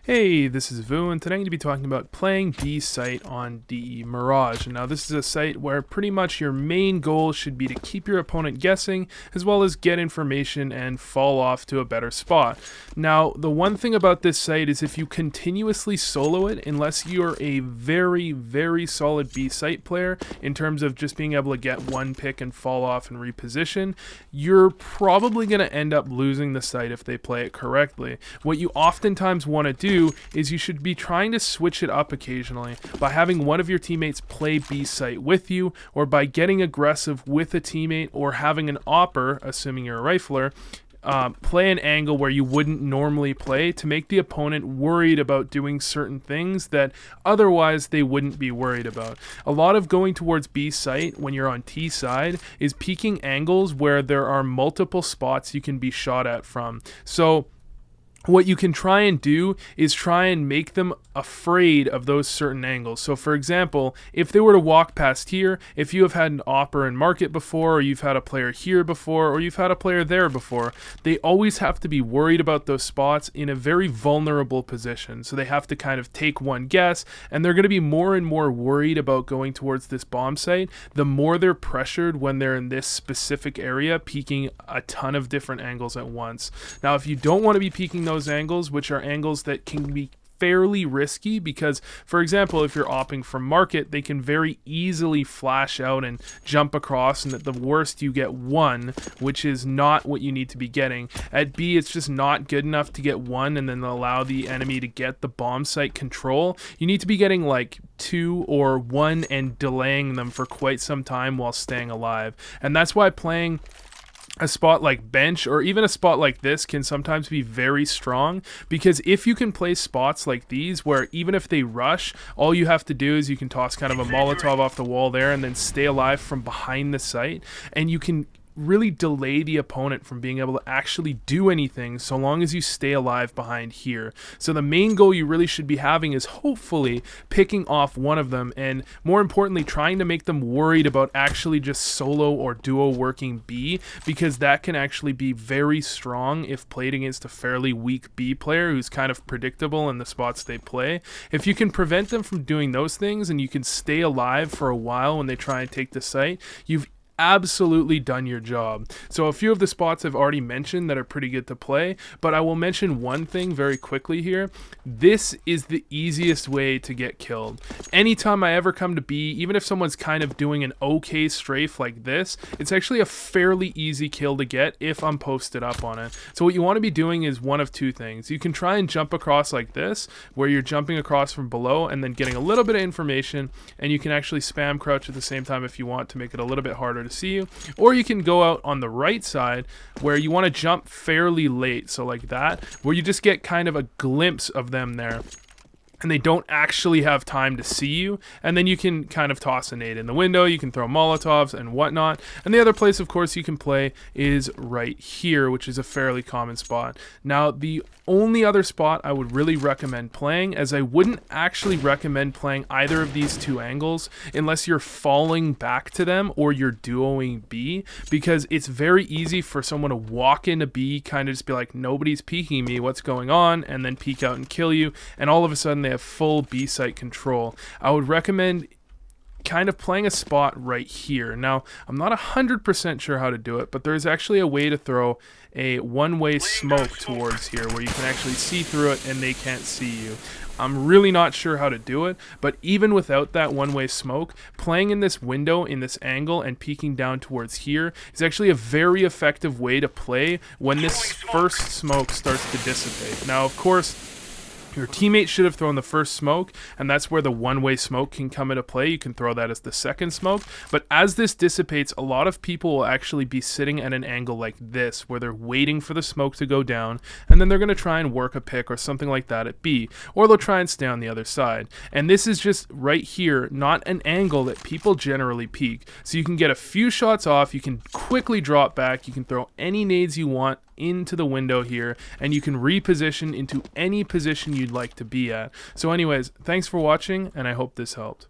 Hey, this is Vu, and today I'm going to be talking about playing B site on the Mirage. Now, this is a site where pretty much your main goal should be to keep your opponent guessing, as well as get information and fall off to a better spot. Now, the one thing about this site is if you continuously solo it, unless you're a very, very solid B site player, in terms of just being able to get one pick and fall off and reposition, you're probably going to end up losing the site if they play it correctly. What you oftentimes want to do is you should be trying to switch it up occasionally by having one of your teammates play B site with you, or by getting aggressive with a teammate, or having an opper, assuming you're a rifler, play an angle where you wouldn't normally play to make the opponent worried about doing certain things that otherwise they wouldn't be worried about. A lot of going towards B site when you're on T side is peeking angles where there are multiple spots you can be shot at from. So what you can try and do is try and make them afraid of those certain angles. So for example, if they were to walk past here, if you have had an opper and market before, or you've had a player here before, or you've had a player there before, they always have to be worried about those spots in a very vulnerable position. So they have to kind of take one guess, and they're going to be more and more worried about going towards this bomb site the more they're pressured when they're in this specific area, peeking a ton of different angles at once. Now, if you don't want to be peeking those angles, which are angles that can be fairly risky, because for example, if you're opping from market, they can very easily flash out and jump across, and at the worst you get one, which is not what you need to be getting. At B, it's just not good enough to get one and then allow the enemy to get the bomb site control. You need to be getting like two or one and delaying them for quite some time while staying alive. And that's why playing a spot like bench, or even a spot like this, can sometimes be very strong, because if you can play spots like these where even if they rush, all you have to do is you can toss kind of a Molotov off the wall there and then stay alive from behind the site, and you can really delay the opponent from being able to actually do anything so long as you stay alive behind here. So the main goal you really should be having is hopefully picking off one of them, and more importantly trying to make them worried about actually just solo or duo working B, because that can actually be very strong if played against a fairly weak B player who's kind of predictable in the spots they play. If you can prevent them from doing those things and you can stay alive for a while when they try and take the site, you've absolutely done your job. So a few of the spots I've already mentioned that are pretty good to play, but I will mention one thing very quickly here. This is the easiest way to get killed. Anytime I ever come to B, even if someone's kind of doing an okay strafe like this, it's actually a fairly easy kill to get if I'm posted up on it. So what you want to be doing is one of two things. You can try and jump across like this, where you're jumping across from below and then getting a little bit of information, and you can actually spam crouch at the same time if you want to make it a little bit harder to see you. Or you can go out on the right side where you want to jump fairly late, so like that, where you just get kind of a glimpse of them there and they don't actually have time to see you, and then you can kind of toss a nade in the window, you can throw Molotovs and whatnot. And the other place of course you can play is right here, which is a fairly common spot. Now the only other spot I would really recommend playing, as I wouldn't actually recommend playing either of these two angles unless you're falling back to them or you're duoing B, because it's very easy for someone to walk into B, kind of just be like, nobody's peeking me, what's going on, and then peek out and kill you, and all of a sudden they have full B site control. I would recommend kind of playing a spot right here. Now, I'm not 100% sure how to do it, but there's actually a way to throw a one-way smoke towards here where you can actually see through it and they can't see you. I'm really not sure how to do it, but even without that one-way smoke, playing in this window, in this angle, and peeking down towards here is actually a very effective way to play when this first smoke starts to dissipate. Now, of course, your teammate should have thrown the first smoke, and that's where the one-way smoke can come into play. You can throw that as the second smoke. But as this dissipates, a lot of people will actually be sitting at an angle like this, where they're waiting for the smoke to go down, and then they're going to try and work a pick or something like that at B, or they'll try and stay on the other side. And this is just right here, not an angle that people generally peek. So you can get a few shots off, you can quickly drop back, you can throw any nades you want into the window here, and you can reposition into any position you'd like to be at. So anyways, thanks for watching, and I hope this helped.